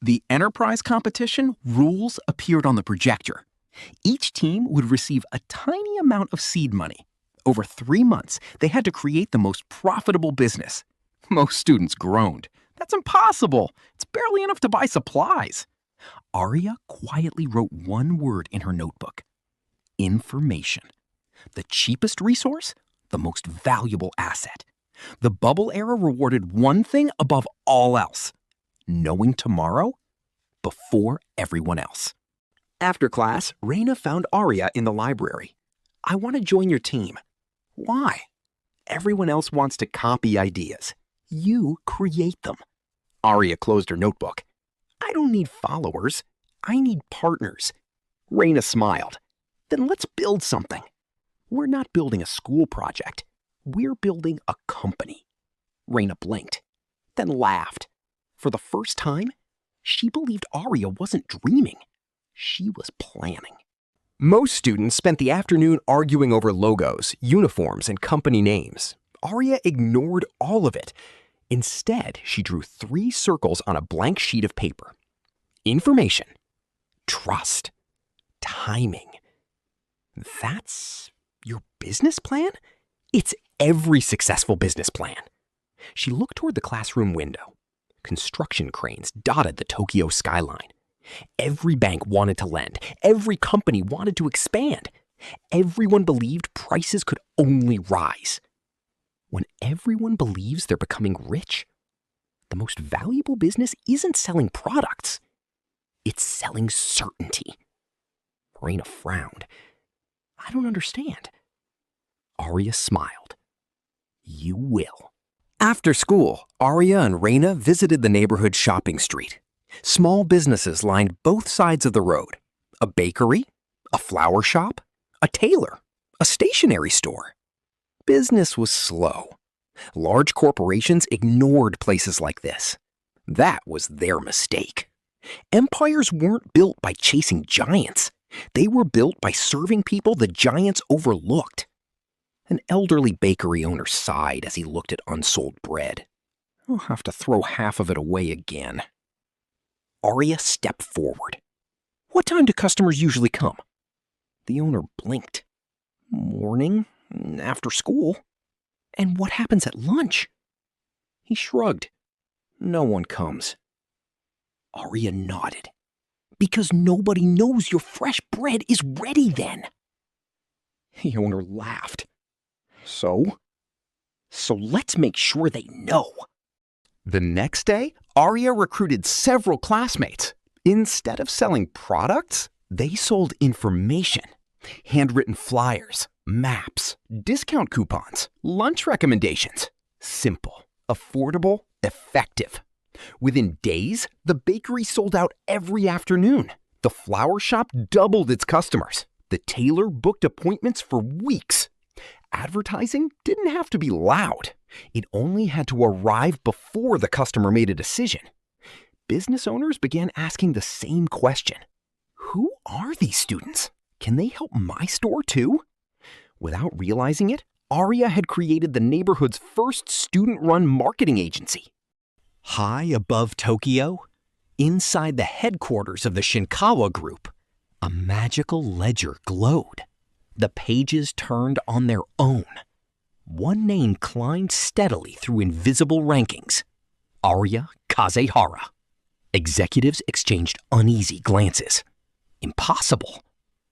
The enterprise competition rules appeared on the projector. Each team would receive a tiny amount of seed money. Over 3 months, they had to create the most profitable business. Most students groaned. That's impossible. It's barely enough to buy supplies. Aria quietly wrote one word in her notebook. Information. The cheapest resource, the most valuable asset. The bubble era rewarded one thing above all else: knowing tomorrow before everyone else. After class, Raina found Aria in the library. "I want to join your team." "Why?" "Everyone else wants to copy ideas. You create them." Aria closed her notebook. "I don't need followers. I need partners." Raina smiled. "Then let's build something." "We're not building a school project. We're building a company." Raina blinked, then laughed. For the first time, she believed Aria wasn't dreaming. She was planning. Most students spent the afternoon arguing over logos, uniforms, and company names. Aria ignored all of it. Instead, she drew 3 circles on a blank sheet of paper. Information, trust, timing. That's your business plan? It's every successful business plan. She looked toward the classroom window. Construction cranes dotted the Tokyo skyline. Every bank wanted to lend. Every company wanted to expand. Everyone believed prices could only rise. When everyone believes they're becoming rich, the most valuable business isn't selling products. It's selling certainty. Raina frowned. "I don't understand." Aria smiled. "You will." After school, Aria and Raina visited the neighborhood shopping street. Small businesses lined both sides of the road. A bakery, a flower shop, a tailor, a stationery store. Business was slow. Large corporations ignored places like this. That was their mistake. Empires weren't built by chasing giants. They were built by serving people the giants overlooked. An elderly bakery owner sighed as he looked at unsold bread. "I'll have to throw half of it away again." Aria stepped forward. "What time do customers usually come?" The owner blinked. "Morning, after school." "And what happens at lunch?" He shrugged. "No one comes." Aria nodded. "Because nobody knows your fresh bread is ready then." The owner laughed. So let's make sure they know." The next day, Aria recruited several classmates. Instead of selling products, they sold information. Handwritten flyers, maps, discount coupons, lunch recommendations. Simple, affordable, effective. Within days, the bakery sold out every afternoon. The flower shop doubled its customers. The tailor booked appointments for weeks. Advertising didn't have to be loud. It only had to arrive before the customer made a decision. Business owners began asking the same question. Who are these students? Can they help my store too? Without realizing it, Aria had created the neighborhood's first student-run marketing agency. High above Tokyo, inside the headquarters of the Shinkawa Group, a magical ledger glowed. The pages turned on their own. One name climbed steadily through invisible rankings: Aria Kazehara. Executives exchanged uneasy glances. Impossible.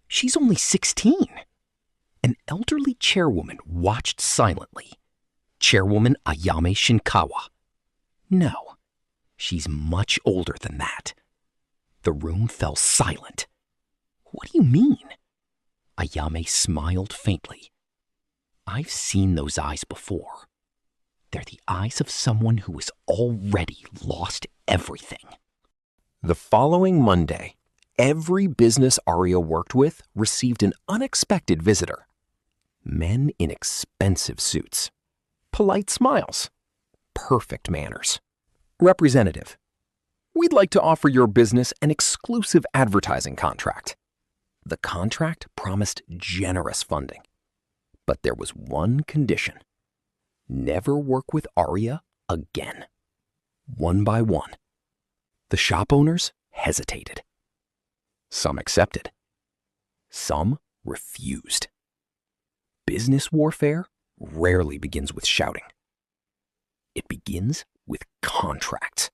She's only 16. An elderly chairwoman watched silently. Chairwoman Ayame Shinkawa. No, she's much older than that. The room fell silent. What do you mean? Ayame smiled faintly. I've seen those eyes before. They're the eyes of someone who has already lost everything. The following Monday, every business Aria worked with received an unexpected visitor. Men in expensive suits. Polite smiles. Perfect manners. Representative. We'd like to offer your business an exclusive advertising contract. The contract promised generous funding. But there was one condition. Never work with Aria again. One by one, The shop owners hesitated. Some accepted. Some refused. Business warfare rarely begins with shouting. It begins with contracts.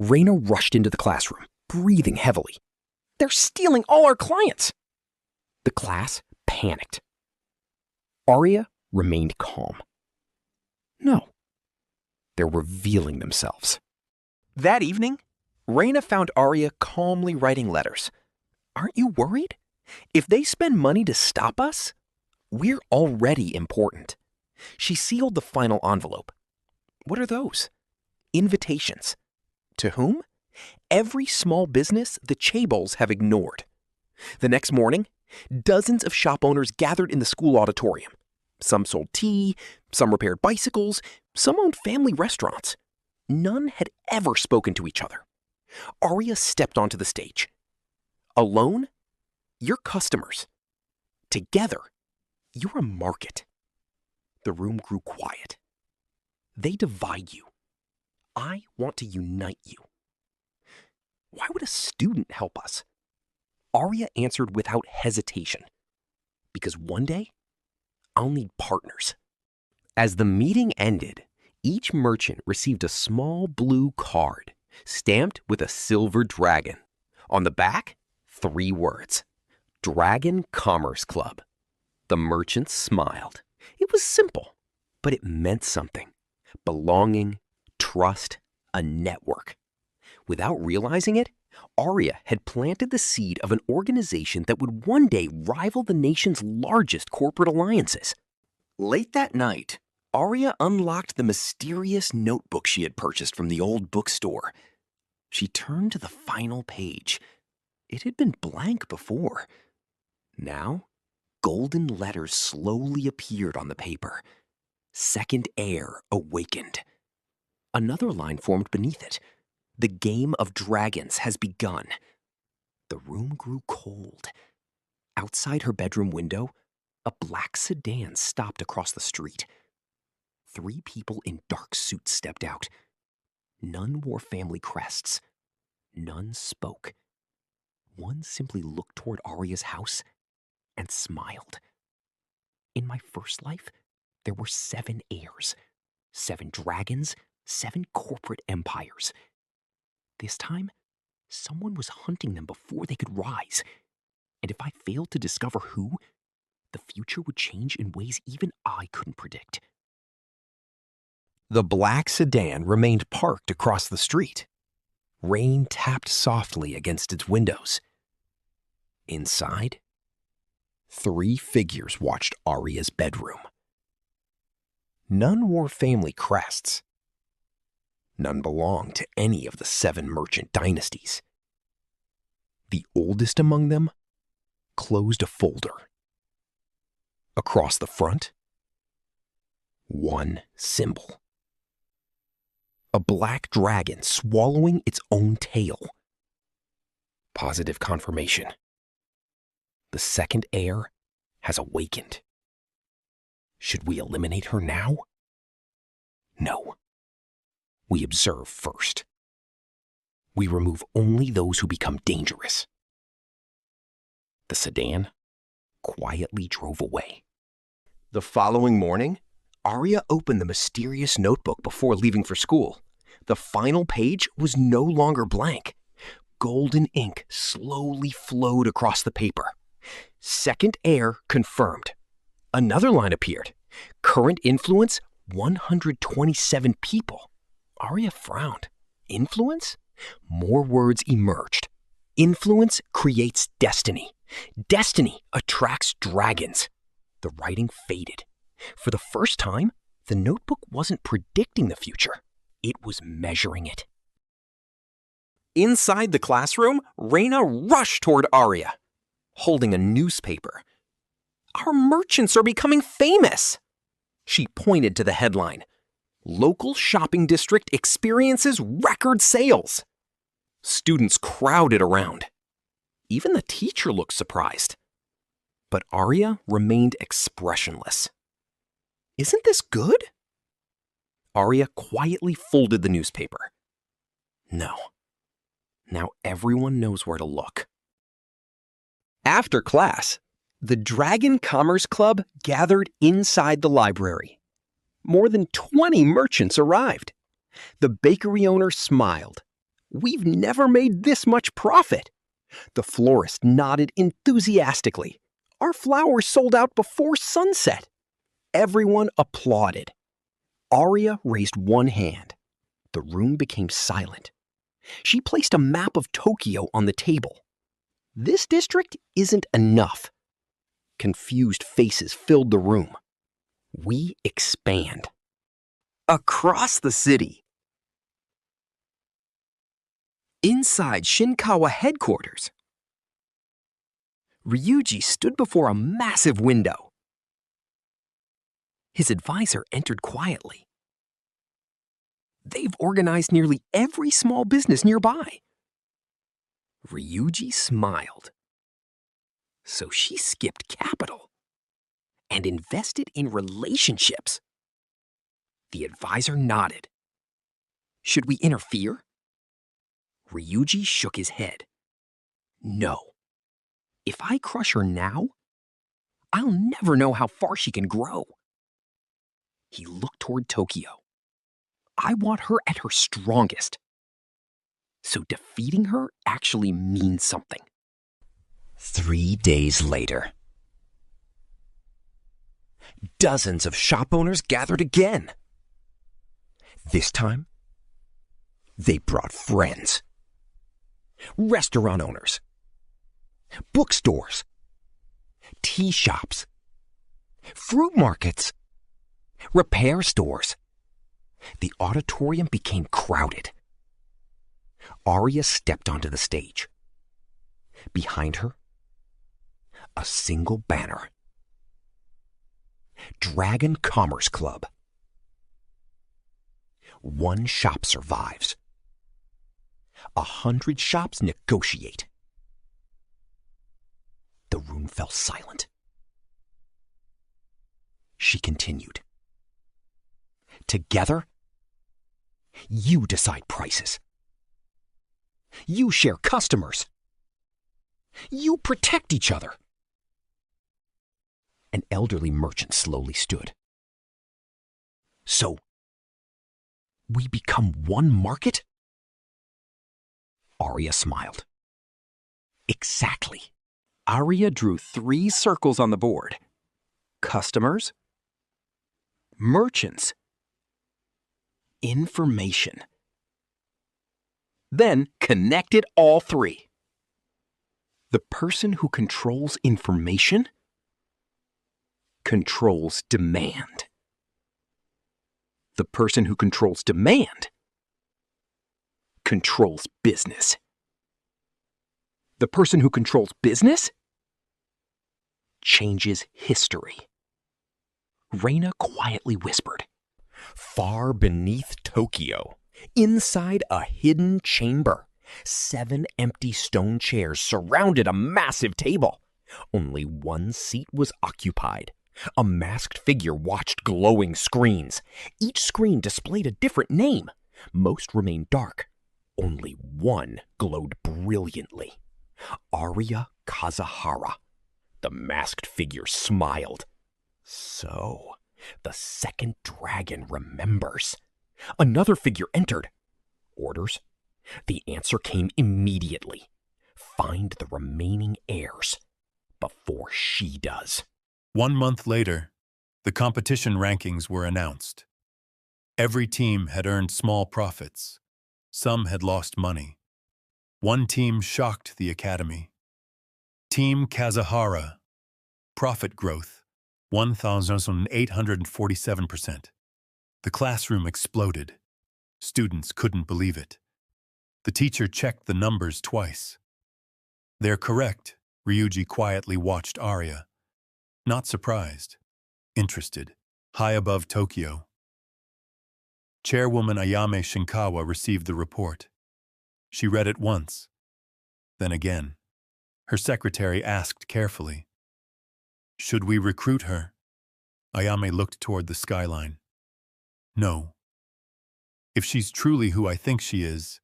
Raina rushed into the classroom, breathing heavily. "They're stealing all our clients!" The class panicked. Aria remained calm. No, they're revealing themselves. That evening, Raina found Aria calmly writing letters. "Aren't you worried? If they spend money to stop us, we're already important." She sealed the final envelope. What are those? Invitations. To whom? Every small business the Chaebols have ignored. The next morning, dozens of shop owners gathered in the school auditorium. Some sold tea, some repaired bicycles, some owned family restaurants. None had ever spoken to each other. Aria stepped onto the stage. Alone, you're customers. Together, you're a market. The room grew quiet. They divide you. I want to unite you. Why would a student help us? Aria answered without hesitation. Because one day, I'll need partners. As the meeting ended, each merchant received a small blue card stamped with a silver dragon. On the back, 3 words: Dragon Commerce Club. The merchants smiled. It was simple, but it meant something. Belonging, trust, a network. Without realizing it, Aria had planted the seed of an organization that would one day rival the nation's largest corporate alliances. Late that night, Aria unlocked the mysterious notebook she had purchased from the old bookstore. She turned to the final page. It had been blank before. Now, golden letters slowly appeared on the paper. Second Air awakened. Another line formed beneath it. The game of dragons has begun. The room grew cold. Outside her bedroom window, a black sedan stopped across the street. 3 people in dark suits stepped out. None wore family crests. None spoke. One simply looked toward Aria's house and smiled. In my first life, there were 7 heirs, 7 dragons, 7 corporate empires. This time, someone was hunting them before they could rise. And if I failed to discover who, the future would change in ways even I couldn't predict. The black sedan remained parked across the street. Rain tapped softly against its windows. Inside, 3 figures watched Aria's bedroom. None wore family crests. None belonged to any of the 7 merchant dynasties. The oldest among them closed a folder. Across the front, one symbol. A black dragon swallowing its own tail. Positive confirmation. The second heir has awakened. Should we eliminate her now? No. We observe first. We remove only those who become dangerous. The sedan quietly drove away. The following morning, Aria opened the mysterious notebook before leaving for school. The final page was no longer blank. Golden ink slowly flowed across the paper. Second heir confirmed. Another line appeared. Current influence, 127 people. Aria frowned. Influence? More words emerged. Influence creates destiny. Destiny attracts dragons. The writing faded. For the first time, the notebook wasn't predicting the future. It was measuring it. Inside the classroom, Raina rushed toward Aria, holding a newspaper. Our merchants are becoming famous. She pointed to the headline. Local shopping district experiences record sales. Students crowded around. Even the teacher looked surprised. But Aria remained expressionless. Isn't this good? Aria quietly folded the newspaper. No, Now everyone knows where to look. After class, the Dragon Commerce Club gathered inside the library. More than 20 merchants arrived. The bakery owner smiled. "We've never made this much profit." The florist nodded enthusiastically. "Our flowers sold out before sunset." Everyone applauded. Aria raised one hand. The room became silent. She placed a map of Tokyo on the table. "This district isn't enough." Confused faces filled the room. "We expand." Across the city. Inside Shinkawa headquarters, Ryuji stood before a massive window. His advisor entered quietly. "They've organized nearly every small business nearby." Ryuji smiled. So she skipped capital and invested in relationships. The advisor nodded. "Should we interfere?" Ryuji shook his head. "No. If I crush her now, I'll never know how far she can grow." He looked toward Tokyo. "I want her at her strongest. So defeating her actually means something." 3 days later. Dozens of shop owners gathered again. This time, they brought friends. Restaurant owners, bookstores, tea shops, fruit markets, repair stores. The auditorium became crowded. Aria stepped onto the stage. Behind her, a single banner. Dragon Commerce Club. One shop survives. 100 shops negotiate. The room fell silent. She continued. "Together, you decide prices. You share customers. You protect each other." An elderly merchant slowly stood. "So, we become one market?" Aria smiled. "Exactly." Aria drew 3 circles on the board. Customers, merchants, information. Then connected all 3. The person who controls information controls demand. The person who controls demand controls business. The person who controls business changes history. Reina quietly whispered. Far beneath Tokyo, inside a hidden chamber, 7 empty stone chairs surrounded a massive table. Only one seat was occupied. A masked figure watched glowing screens. Each screen displayed a different name. Most remained dark. Only one glowed brilliantly. Aria Kazuhara. The masked figure smiled. So, the second dragon remembers. Another figure entered. Orders? The answer came immediately. Find the remaining heirs before she does. 1 month later, the competition rankings were announced. Every team had earned small profits. Some had lost money. One team shocked the academy. Team Kazuhara. Profit growth, 1,847%. The classroom exploded. Students couldn't believe it. The teacher checked the numbers twice. "They're correct," Ryuji quietly watched Aria. Not surprised. Interested. High above Tokyo. Chairwoman Ayame Shinkawa received the report. She read it once, then again. Her secretary asked carefully, "Should we recruit her?" Ayame looked toward the skyline. "No. If she's truly who I think she is,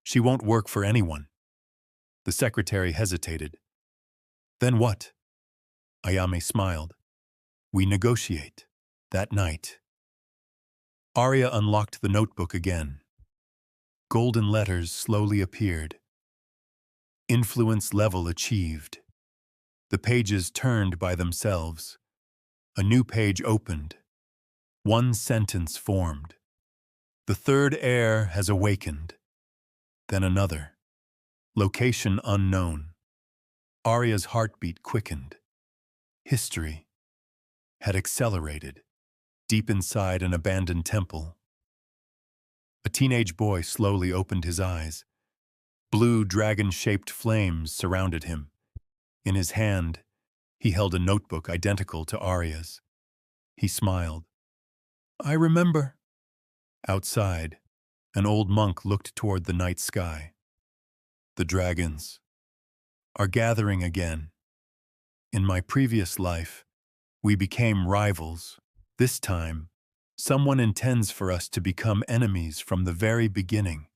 She won't work for anyone. The secretary hesitated. Then what? Ayame smiled. We negotiate. That night. Arya unlocked the notebook again. Golden letters slowly appeared. Influence level achieved. The pages turned by themselves. A new page opened. One sentence formed. The third heir has awakened. Then another. Location unknown. Arya's heartbeat quickened. History had accelerated. Deep inside an abandoned temple. A teenage boy slowly opened his eyes. Blue dragon-shaped flames surrounded him. In his hand, he held a notebook identical to Arya's. He smiled. I remember. Outside, an old monk looked toward the night sky. The dragons are gathering again. In my previous life, we became rivals. This time, someone intends for us to become enemies from the very beginning.